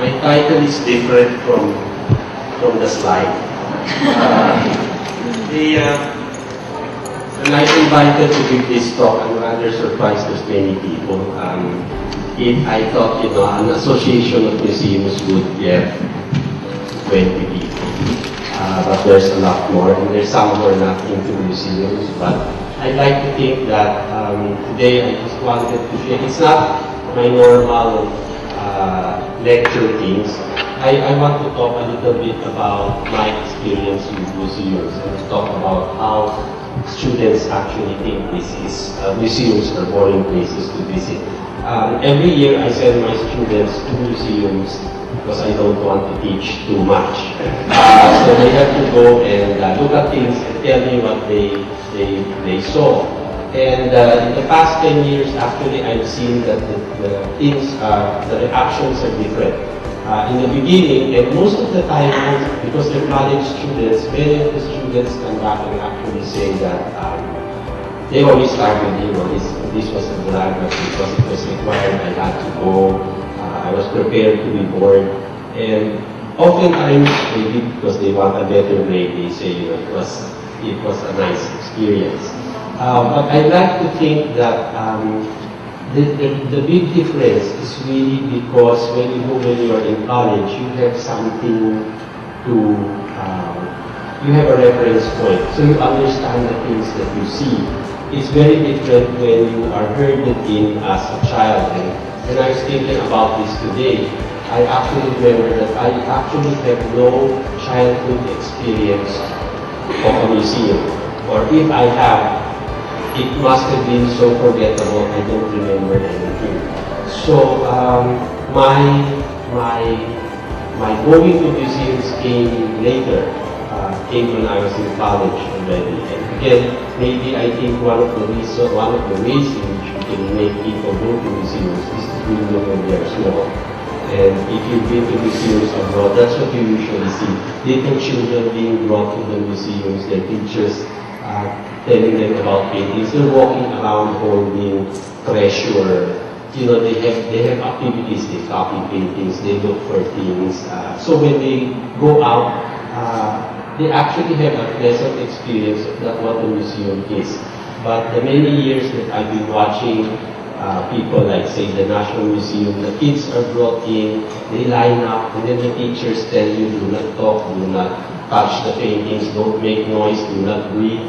My title is different from the slide. When I was invited to give this talk, I'm rather surprised as many people. I thought, an association of museums would get 20 people. But there's a lot more, and there's some who are not into museums. But I'd like to think that today I just wanted to share. It's not my normal lecture things. I want to talk a little bit about my experience with museums and talk about how students actually think museums are boring places to visit. Every year I send my students to museums because I don't want to teach too much. So they have to go and look at things and tell me what they saw. And in the past 10 years, actually, I've seen that the reactions are different. In the beginning, and most of the time, because they're college students, many of the students come back and actually say that they always started, this was a drag, because it was required, I had to go, I was prepared to be bored. And oftentimes, maybe because they want a better grade, they say, it was a nice experience. But I like to think that the big difference is really because when you are in college, you have something to, you have a reference point. So you understand the things that you see. It's very different when you are herded in as a child. And when I was thinking about this today, I actually remember that I actually have no childhood experience of a museum. Or if I have, it must have been so forgettable, I don't remember anything. So my going to museums came later, came when I was in college already. And again, maybe I think one of the ways in which we can make people go to museums is to bring them when they are small. And if you've been to museums abroad, that's what you usually see. Little children being brought to the museums, their teachers telling them about paintings. They're walking around holding treasure. They have activities, they copy paintings, they look for things. So when they go out, they actually have a pleasant experience of what the museum is. But the many years that I've been watching people like, say, the National Museum, the kids are brought in, they line up, and then the teachers tell you, do not talk, do not touch the paintings, don't make noise, do not breathe.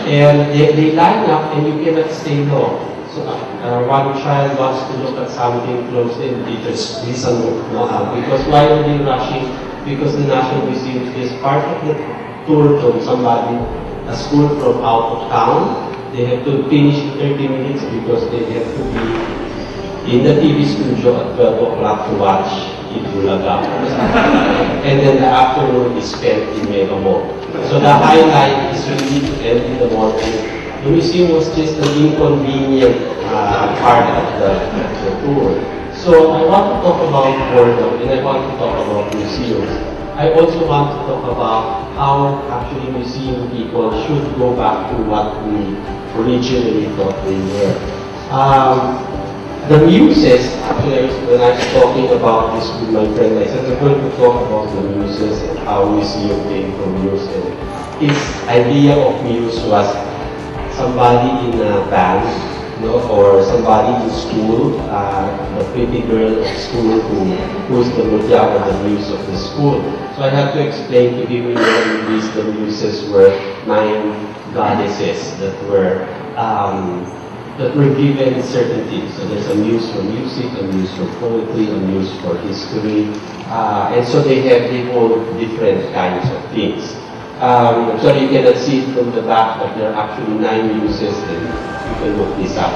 And they line up and you cannot stay long. So one child wants to look at something closely and teachers listen because why are they rushing? Because the National Museum is part of the tour from somebody, a school from out of town. They have to finish in 30 minutes because they have to be in the TV studio at 12 o'clock to watch Itbulaga. And then the afternoon is spent in Mega Mall. So the highlight is really to end in the morning. The museum was just an inconvenient part of the tour. So I want to talk about boredom and I want to talk about museums. I also want to talk about how actually museum people should go back to what we originally thought they were. The Muses, actually when I was talking about this with my friend, I said I'm going to talk about the Muses and how museum came from Muse. And his idea of Muse was somebody in a band, or somebody in school, a pretty girl at school who's the mutya or the muse of the school. So I had to explain to him the Muses were 9 goddesses that were given certain things. So there's a muse for music, a muse for poetry, a muse for history, and so they hold different kinds of things. So you cannot see it from the back, but there are actually 9 muses, and you can look this up.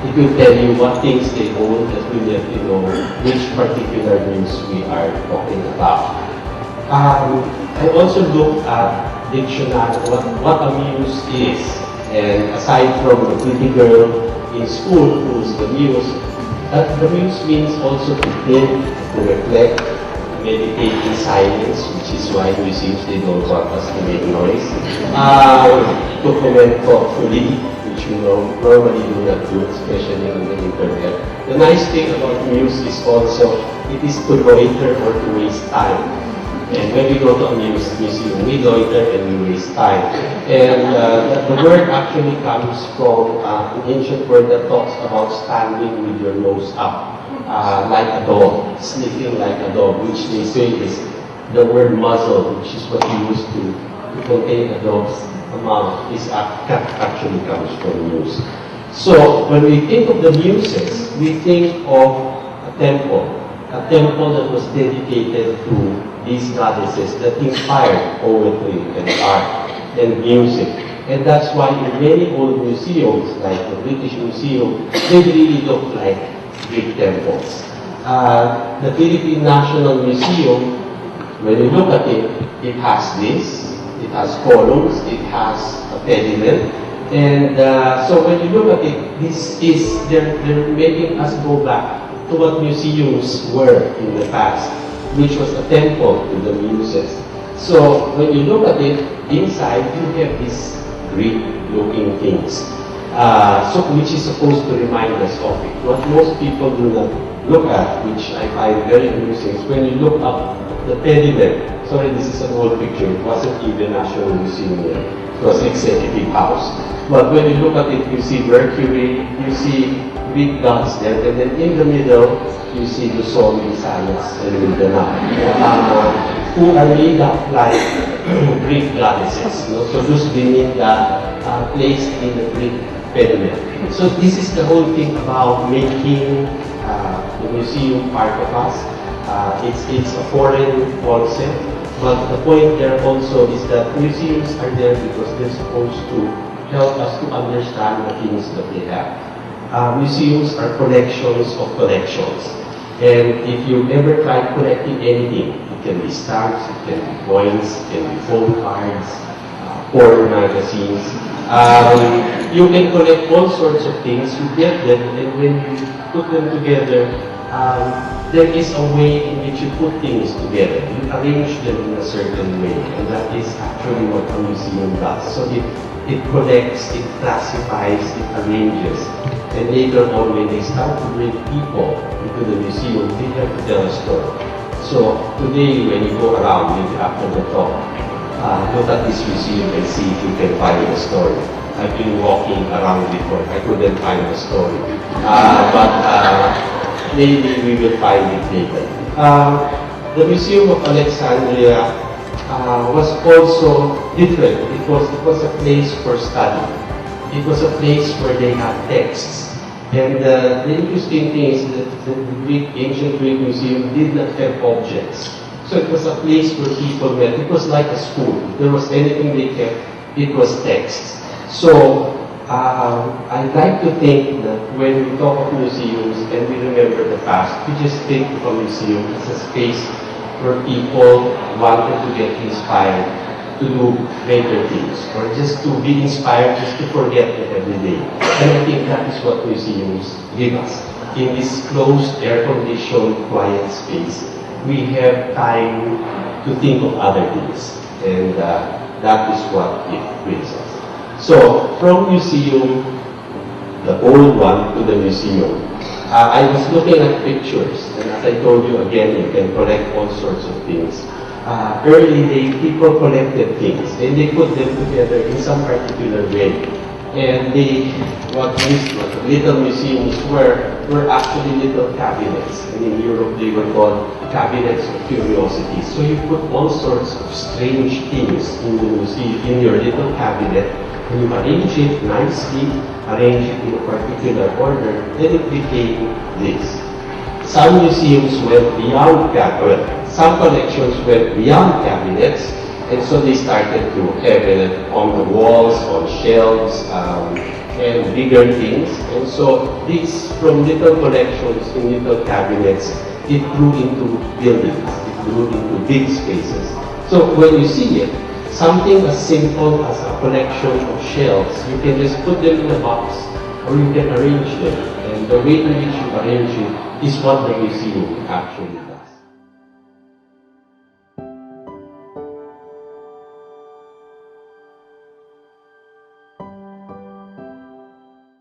It will tell you what things they hold, that will let you know which particular muse we are talking about. I also looked at dictionary, what a muse is. And aside from the pretty girl in school who's the muse, the muse means also to think, to reflect, to meditate in silence, which is why museums, they don't want us to make noise. To comment thoughtfully, which you normally do not do, especially on the internet. The nice thing about Muse is also, it is to loiter or to waste time. And when we go to a museum, we loiter and we waste time. And the word actually comes from an ancient word that talks about standing with your nose up, like a dog, sniffing like a dog, which they say is the word muzzle, which is what you use to contain a dog's mouth, is actually comes from Muse. So when we think of the Muses, we think of a temple that was dedicated to these goddesses that inspired poetry and art and music. And that's why in many old museums, like the British Museum, they really look like Greek temples. The Philippine National Museum, when you look at it, it has this, it has columns, it has a pediment. And so when you look at it, they're making us go back to what museums were in the past, which was a temple to the Muses. So when you look at it, inside you have these Greek-looking things, which is supposed to remind us of it. What most people do not look at, which I find very amusing, is when you look up the pediment. Sorry, this is an old picture. It wasn't even National Museum yet. It was Executive House. But when you look at it, you see Mercury, you see Greek gods there, and then in the middle, you see the Luzon, Visayas, and Mindanao, who are made up like Greek goddesses. So those women that are placed in the Greek pediment. So this is the whole thing about making the museum part of us. It's a foreign concept, but the point there also is that museums are there because they're supposed to help us to understand the things that they have. Museums are collections of collections. And if you ever tried collecting anything, it can be stamps, it can be coins, it can be phone cards, porn magazines. You can collect all sorts of things, you get them, and when you put them together, there is a way in which you put things together. You arrange them in a certain way, and that is actually what a museum does. So it collects, it classifies, it arranges. And later on, when they start to bring people into the museum, they have to tell a story. So today, when you go around, maybe after the talk, look at this museum and see if you can find a story. I've been walking around before, I couldn't find a story. Maybe we will find it later. The Museum of Alexandria was also different. It was a place for study. It was a place where they had texts. And the interesting thing is that the ancient Greek museum did not have objects. So it was a place where people met. It was like a school. If there was anything they kept, it was texts. So I'd like to think that when we talk of museums and we remember the past, we just think of a museum as a space where people wanted to get inspired to do greater things, or just to be inspired, just to forget it every day. And I think that is what museums give us. In this closed, air-conditioned, quiet space, we have time to think of other things. And that is what it brings us. So, from museum, the old one, to the museum, I was looking at pictures, and as I told you again, you can collect all sorts of things. Early days, people collected things, and they put them together in some particular way. And what little museums were actually little cabinets. And in Europe, they were called cabinets of curiosities. So you put all sorts of strange things in the museum, in your little cabinet, and you arrange it nicely, arrange it in a particular order, then it became this. Some museums went beyond cabinets. Some collections went beyond cabinets, and so they started to have it on the walls, on shelves, and bigger things. And so these, from little collections in little cabinets, it grew into buildings, it grew into big spaces. So when you see it, something as simple as a collection of shelves, you can just put them in a box, or you can arrange them. And the way in which you arrange it is what the museum actually does.